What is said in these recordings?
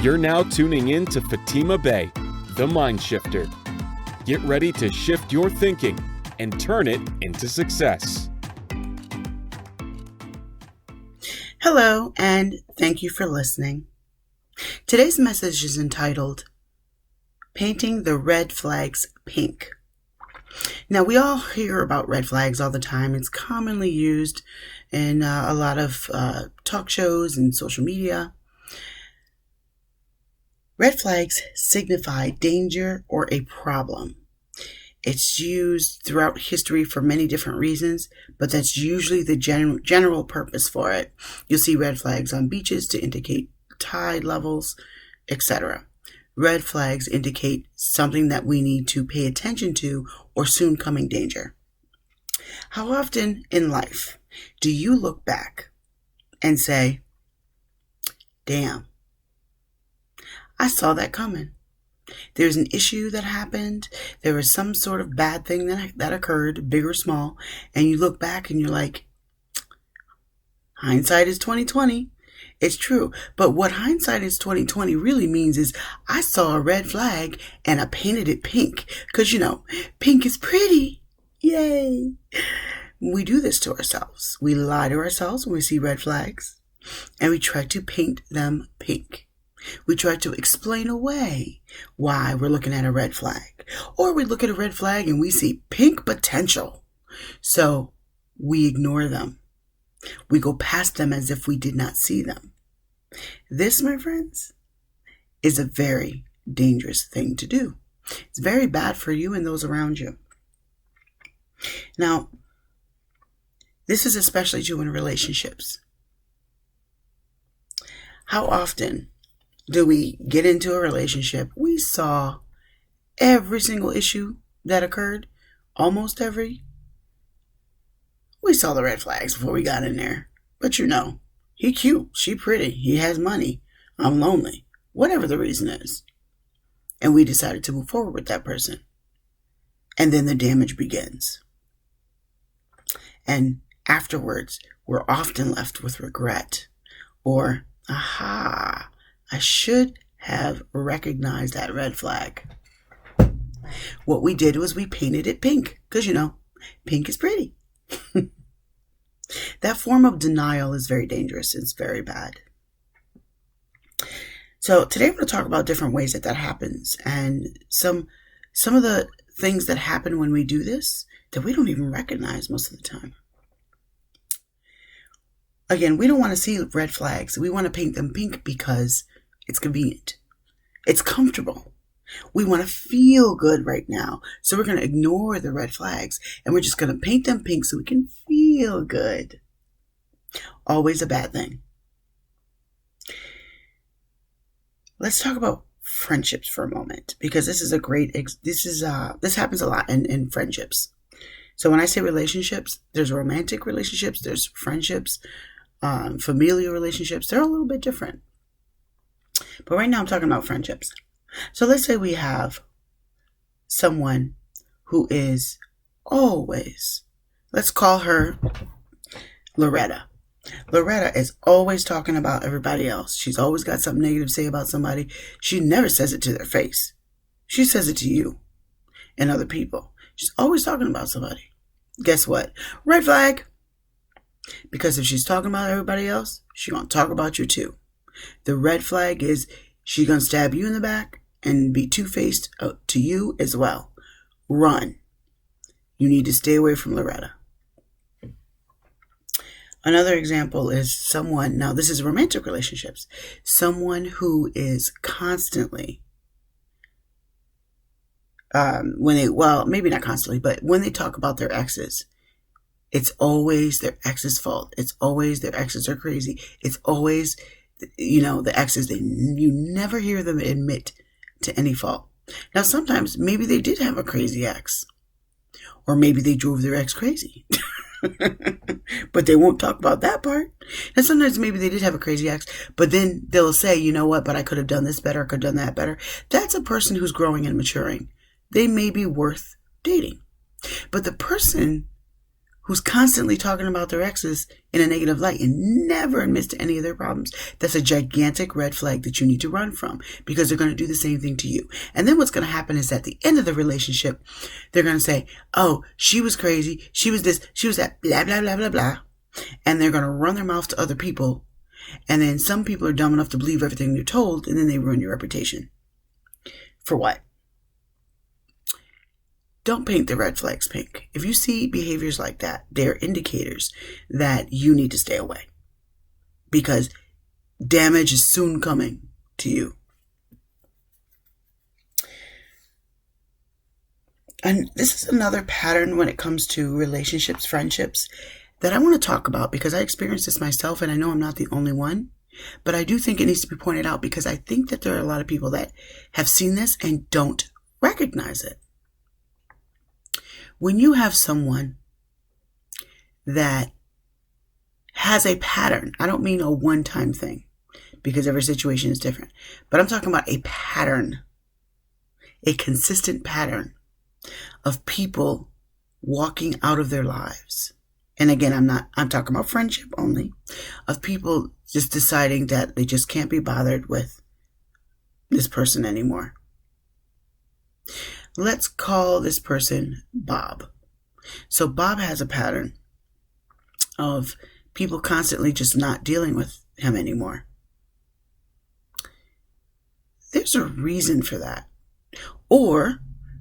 You're now tuning in to Fatima Bey, the MindShifter. Get ready to shift your thinking and turn it into success. Hello, and thank you for listening. Today's message is entitled, Painting the Red Flags Pink. Now, we all hear about red flags all the time. It's commonly used in a lot of talk shows and social media. Red flags signify danger or a problem. It's used throughout history for many different reasons, but that's usually the general purpose for it. You'll see red flags on beaches to indicate tide levels, etc. Red flags indicate something that we need to pay attention to or soon coming danger. How often in life do you look back and say, damn, I saw that coming. There's an issue that happened. There was some sort of bad thing that occurred, big or small, and you look back and you're like, hindsight is 20/20. It's true. But what hindsight is 20/20 really means is I saw a red flag and I painted it pink. Because, pink is pretty. Yay. We do this to ourselves. We lie to ourselves when we see red flags and we try to paint them pink. We try to explain away why we're looking at a red flag. Or we look at a red flag and we see pink potential. So we ignore them. We go past them as if we did not see them. This, my friends, is a very dangerous thing to do. It's very bad for you and those around you. Now, this is especially true in relationships. How often do we get into a relationship? We saw every single issue that occurred, almost every. We saw the red flags before we got in there. But he cute, she pretty, he has money, I'm lonely, whatever the reason is. And we decided to move forward with that person. And then the damage begins. And afterwards, we're often left with regret. Or, I should have recognized that red flag. What we did was we painted it pink. Because, pink is pretty. That form of denial is very dangerous. It's very bad. So today I'm going to talk about different ways that happens. And some of the things that happen when we do this that we don't even recognize most of the time. Again, we don't want to see red flags. We want to paint them pink because it's convenient. It's comfortable. We want to feel good right now. So we're going to ignore the red flags and we're just going to paint them pink so we can feel good. Always a bad thing. Let's talk about friendships for a moment because this is this happens a lot in friendships. So when I say relationships, there's romantic relationships, there's friendships, familial relationships. They're a little bit different. But right now I'm talking about friendships. So let's say we have someone who is always, let's call her Loretta. Loretta is always talking about everybody else. She's always got something negative to say about somebody. She never says it to their face. She says it to you and other people. She's always talking about somebody. Guess what? Red flag. Because if she's talking about everybody else, she's going to talk about you too. The red flag is she's going to stab you in the back and be two-faced to you as well. Run. You need to stay away from Loretta. Another example is someone, now this is romantic relationships, someone who is constantly, maybe not constantly, but when they talk about their exes, it's always their ex's fault. It's always their exes are crazy. It's always the exes, you never hear them admit to any fault. Now, sometimes maybe they did have a crazy ex, or maybe they drove their ex crazy, but they won't talk about that part. And sometimes maybe they did have a crazy ex, but then they'll say, you know what, but I could have done this better, I could have done that better. That's a person who's growing and maturing. They may be worth dating. But the person who's constantly talking about their exes in a negative light and never admits to any of their problems, that's a gigantic red flag that you need to run from, because they're going to do the same thing to you. And then what's going to happen is at the end of the relationship, they're going to say, oh, she was crazy, she was this, she was that, blah, blah, blah, blah, blah. And they're going to run their mouth to other people. And then some people are dumb enough to believe everything they're told, and then they ruin your reputation. For what? Don't paint the red flags pink. If you see behaviors like that, they're indicators that you need to stay away, because damage is soon coming to you. And this is another pattern when it comes to relationships, friendships, that I want to talk about, because I experienced this myself, and I know I'm not the only one. But I do think it needs to be pointed out, because I think that there are a lot of people that have seen this and don't recognize it. When you have someone that has a pattern, I don't mean a one-time thing, because every situation is different, but I'm talking about a pattern, a consistent pattern of people walking out of their lives. And again, I'm talking about friendship only, of people just deciding that they just can't be bothered with this person anymore. Let's call this person Bob. So Bob has a pattern of people constantly just not dealing with him anymore. There's a reason for that. Or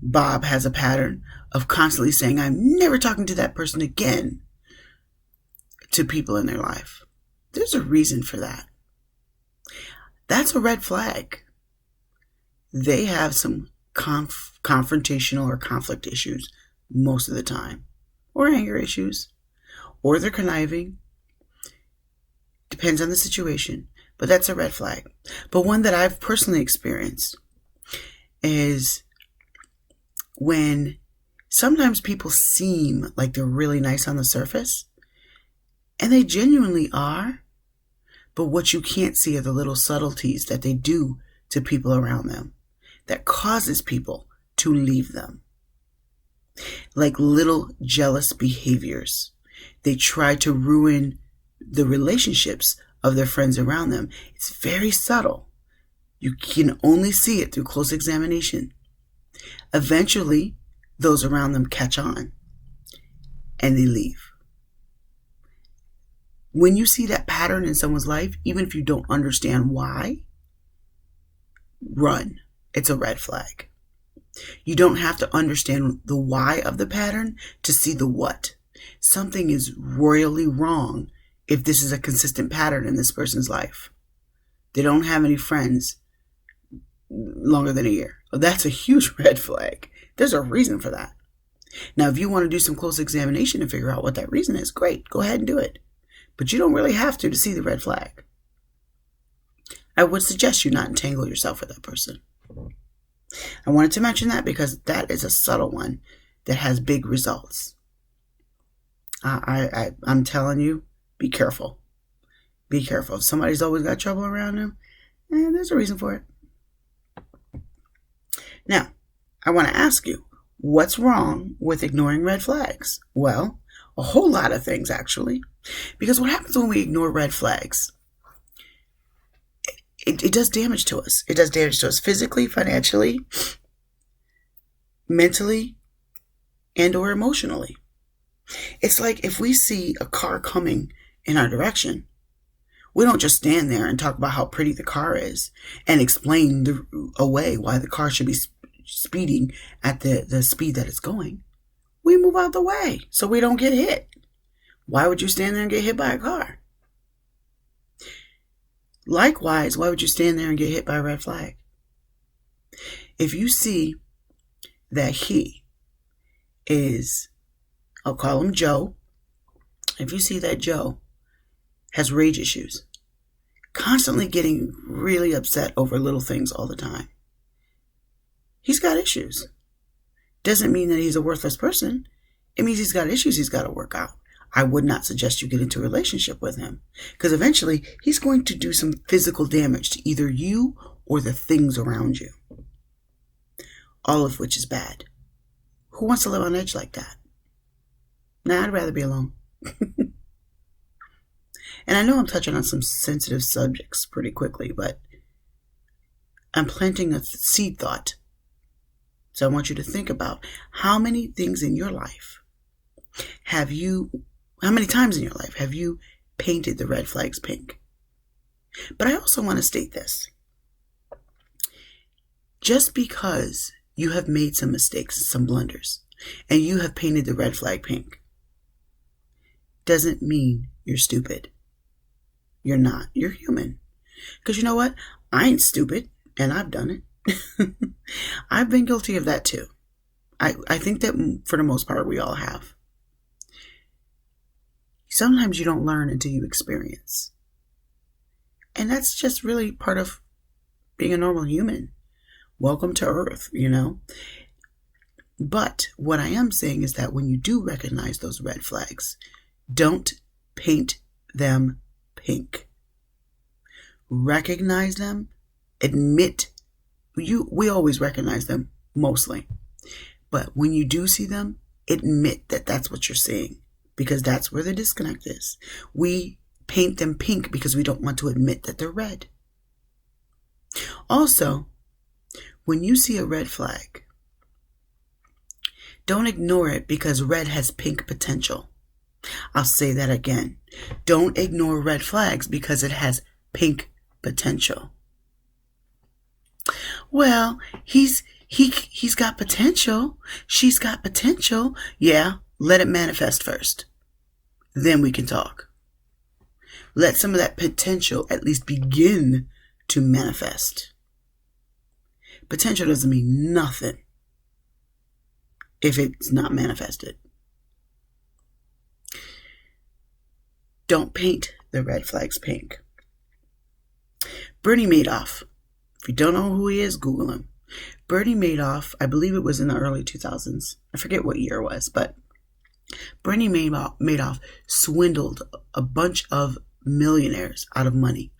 Bob has a pattern of constantly saying, I'm never talking to that person again, to people in their life. There's a reason for that. That's a red flag. They have some confrontational or conflict issues most of the time, or anger issues, or they're conniving. Depends on the situation, but that's a red flag. But one that I've personally experienced is when sometimes people seem like they're really nice on the surface, and they genuinely are, but what you can't see are the little subtleties that they do to people around them that causes people to leave them. Like little jealous behaviors. They try to ruin the relationships of their friends around them. It's very subtle. You can only see it through close examination. Eventually, those around them catch on and they leave. When you see that pattern in someone's life, even if you don't understand why, run. It's a red flag. You don't have to understand the why of the pattern to see the what. Something is royally wrong if this is a consistent pattern in this person's life. They don't have any friends longer than a year. Well, that's a huge red flag. There's a reason for that. Now, if you want to do some close examination and figure out what that reason is, great. Go ahead and do it. But you don't really have to see the red flag. I would suggest you not entangle yourself with that person. I wanted to mention that because that is a subtle one that has big results. I'm telling you, be careful. Be careful. If somebody's always got trouble around them, there's a reason for it. Now, I want to ask you, what's wrong with ignoring red flags? Well, a whole lot of things, actually. Because what happens when we ignore red flags? It does damage to us. It does damage to us physically, financially, mentally, and or emotionally. It's like if we see a car coming in our direction, we don't just stand there and talk about how pretty the car is and explain away why the car should be speeding at the speed that it's going. We move out the way so we don't get hit. Why would you stand there and get hit by a car? Likewise, why would you stand there and get hit by a red flag? If you see that he is, I'll call him Joe. If you see that Joe has rage issues, constantly getting really upset over little things all the time, he's got issues. Doesn't mean that he's a worthless person. It means he's got issues he's got to work out. I would not suggest you get into a relationship with him, because eventually he's going to do some physical damage to either you or the things around you, all of which is bad. Who wants to live on edge like that? Nah, I'd rather be alone. And I know I'm touching on some sensitive subjects pretty quickly, but I'm planting a seed thought. So I want you to think about how many things in your life how many times in your life have you painted the red flags pink? But I also want to state this. Just because you have made some mistakes, some blunders, and you have painted the red flag pink, doesn't mean you're stupid. You're not. You're human. Because you know what? I ain't stupid, and I've done it. I've been guilty of that too. I think that for the most part we all have. Sometimes you don't learn until you experience. And that's just really part of being a normal human. Welcome to Earth, But what I am saying is that when you do recognize those red flags, don't paint them pink. Recognize them. Admit. We always recognize them, mostly. But when you do see them, admit that that's what you're seeing. Because that's where the disconnect is. We paint them pink because we don't want to admit that they're red. Also, when you see a red flag, don't ignore it because red has pink potential. I'll say that again. Don't ignore red flags because it has pink potential. Well, he's got potential. She's got potential. Yeah, let it manifest first. Then we can talk. Let some of that potential at least begin to manifest. Potential doesn't mean nothing if it's not manifested. Don't paint the red flags pink. Bernie Madoff. If you don't know who he is, Google him. Bernie Madoff, I believe it was in the early 2000s. I forget what year it was, but Bernie Madoff swindled a bunch of millionaires out of money.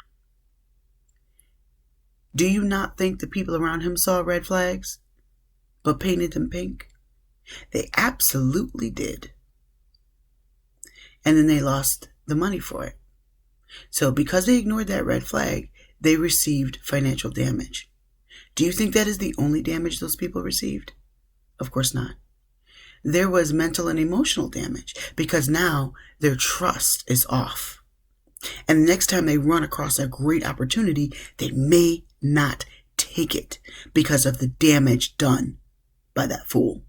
Do you not think the people around him saw red flags, but painted them pink? They absolutely did. And then they lost the money for it. So because they ignored that red flag, they received financial damage. Do you think that is the only damage those people received? Of course not. There was mental and emotional damage because now their trust is off. And the next time they run across a great opportunity, they may not take it because of the damage done by that fool.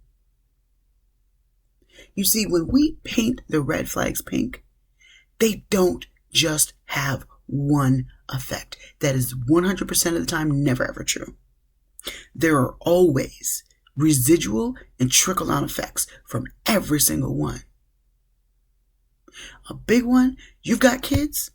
You see, when we paint the red flags pink, they don't just have one effect. That is 100% of the time never ever true. There are always residual and trickle-down effects from every single one. A big one, you've got kids,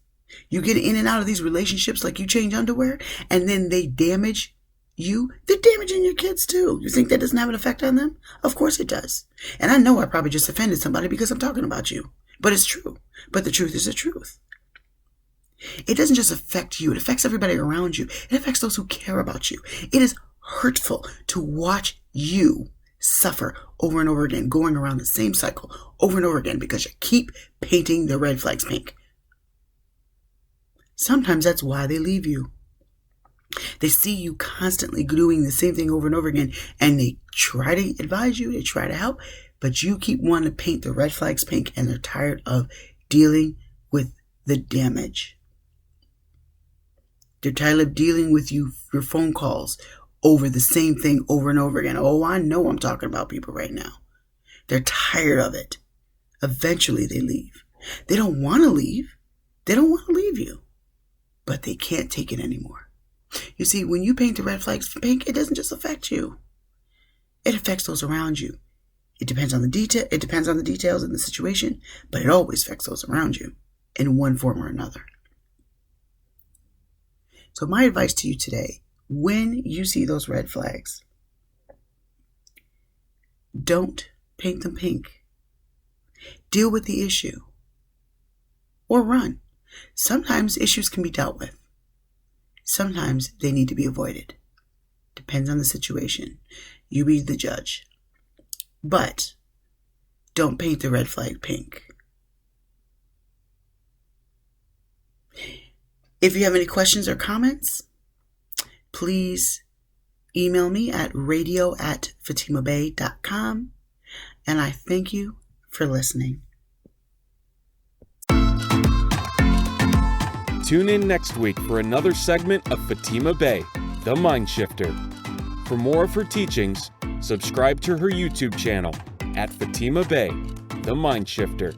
you get in and out of these relationships like you change underwear, and then they damage you. They're damaging your kids too. You think that doesn't have an effect on them? Of course it does. And I know I probably just offended somebody because I'm talking about you. But it's true. But the truth is the truth. It doesn't just affect you. It affects everybody around you. It affects those who care about you. It is hurtful to watch you suffer over and over again, going around the same cycle over and over again because you keep painting the red flags pink. Sometimes that's why they leave you. They see you constantly doing the same thing over and over again, and they try to advise you, they try to help, but you keep wanting to paint the red flags pink, and they're tired of dealing with the damage. They're tired of dealing with your phone calls over the same thing over and over again. Oh, I know I'm talking about people right now. They're tired of it. Eventually they leave. They don't want to leave. They don't want to leave you, but they can't take it anymore. You see, when you paint the red flags pink, it doesn't just affect you. It affects those around you. It depends on the detail. It depends on the details and the situation, but it always affects those around you in one form or another. So my advice to you today, when you see those red flags, don't paint them pink. Deal with the issue or run. Sometimes issues can be dealt with. Sometimes they need to be avoided. Depends on the situation. You be the judge. But don't paint the red flag pink. If you have any questions or comments, please email me at radio@fatimabey.com. And I thank you for listening. Tune in next week for another segment of Fatima Bey, the MindShifter. For more of her teachings, subscribe to her YouTube channel at Fatima Bey, the MindShifter.